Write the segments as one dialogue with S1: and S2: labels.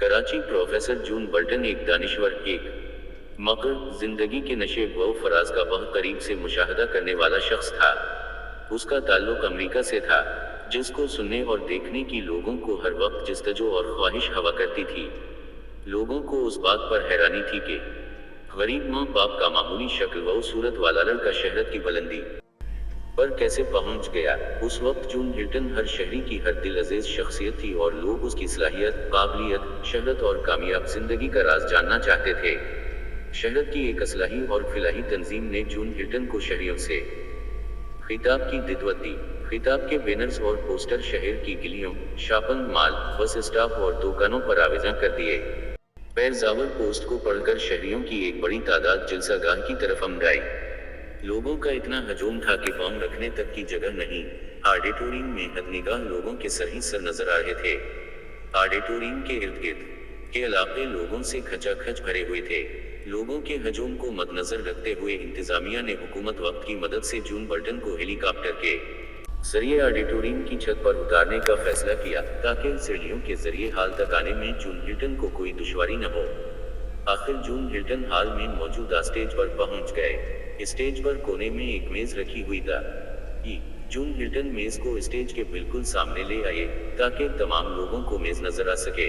S1: Karachi. Professor जून Burton एक दानिश्वर, एक मगर जिंदगी के नशे व फराज का बहुत करीब से मुशाहदा करने वाला शख्स था। उसका ताल्लुक अमेरिका से था, जिसको सुनने और देखने की लोगों को हर वक्त जस्तजो और ख्वाहिश हवा करती थी। लोगों को उस बात पर हैरानी थी कि गरीब माँ बाप का मामूली शक्ल व सूरत वाला लड़का शहरत की बुलंदी पर कैसे पहुंच गया। उस वक्त जून हिल्टन हर शहरी की हर दिल अजीज शख्सियत थी और लोग उसकी सलाहियत, काबिलियत, शहरत और कामयाब जिंदगी का राज जानना चाहते थे। शहरत की एक असलाही और फिलाही तंजीम ने जून हिल्टन को शहरियों से खिताब की दिदवत दी। खिताब के बैनर्स और पोस्टर शहर की गलियों, शॉपिंग मॉल, बस स्टॉप और दुकानों पर आवेजा कर दिए। पैरजावर पोस्ट को पढ़कर शहरियों की एक बड़ी तादाद जलसागाह की तरफ अमड़ आई। लोगों का इतना हजूम था कि पाँव रखने तक की जगह नहीं। ऑडिटोरियम में हदनिगाह लोगों के सर ही सर नजर आ रहे थे। ऑडिटोरियम के इर्द गिर्द के इलाके लोगों से खचाखच भरे हुए थे। लोगों के हजूम को मद्देनजर रखते हुए इंतजामिया ने हुकूमत वक्त की मदद से जून बर्टन को हेलीकॉप्टर के जरिए ऑडिटोरियम की छत पर उतारने का फैसला किया, ताकि सीढ़ियों के जरिए हाल तक आने में जून हिल्टन को कोई दुश्वारी न हो। आखिर जून हिल्टन हाल में मौजूदा स्टेज पर पहुंच गए। स्टेज पर कोने में एक मेज रखी हुई थी। जून हिल्टन मेज को स्टेज के बिल्कुल सामने ले आए, ताकि तमाम लोगों को मेज नजर आ सके।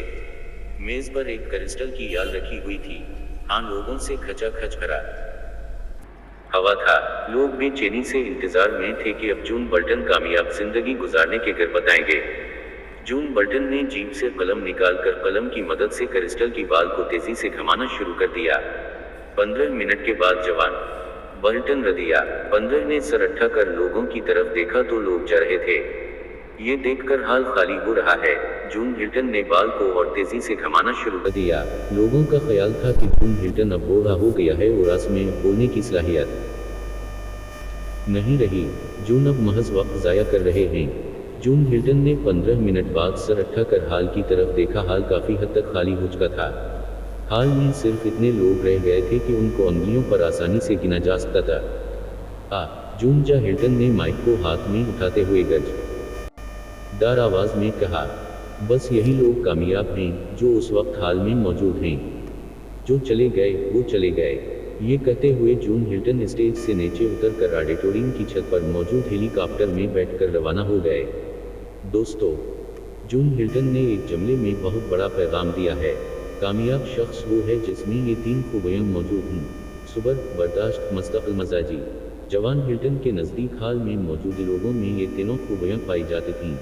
S1: मेज पर एक क्रिस्टल की याल रखी हुई थी। हाँ, लोगों से खचाखच भरा हवा था। लोग बेचैनी से इंतजार में थे कि अब जून बर्टन कामयाब जिंदगी गुजारने के घर बताएंगे। जून बर्टन ने जेब से कलम निकालकर कलम की मदद से क्रिस्टल की बाल को तेजी से घुमाना शुरू कर दिया। 15 मिनट के बाद जवान बर्टन रदिया 15 ने सर उठा कर लोगों की तरफ देखा तो लोग जा रहे थे। ये देखकर हाल खाली हो रहा है। जून हिल्टन ने बाल को और तेजी से घुमाना शुरू कर दिया। लोगों का ख्याल था कि जून हिल्टन अब बूढ़ा हो गया है और उसमें बोलने की सलाहियत नहीं रही। जून अब महज वक्त जाया कर रहे हैं। जून हिल्टन ने 15 मिनट बाद सर उठा कर हाल की तरफ देखा। हाल काफी हद तक खाली हो चुका था। हाल में सिर्फ इतने लोग रह गए थे कि उनको उंगलियों पर आसानी से गिना जा सकता था। जून जा हिल्टन ने माइक को हाथ में उठाते हुए गरजदार आवाज में कहा, बस यही लोग कामयाब हैं जो उस वक्त हाल में मौजूद हैं। जो चले गए वो चले गए। ये कहते हुए जून हिल्टन स्टेज से नीचे उतरकर ऑडिटोरियम की छत पर मौजूद हेलीकॉप्टर में बैठकर रवाना हो गए। दोस्तों, जून हिल्टन ने एक जुमले में बहुत बड़ा पैगाम दिया है। कामयाब शख्स वो है जिसमें ये 3 खूबियां मौजूद हों: सब्र, बर्दाश्त, मुस्तकिल मजाजी। जवान हिल्टन के नज़दीक हाल में मौजूद लोगों में ये तीनों खूबियां पाई जाती थीं।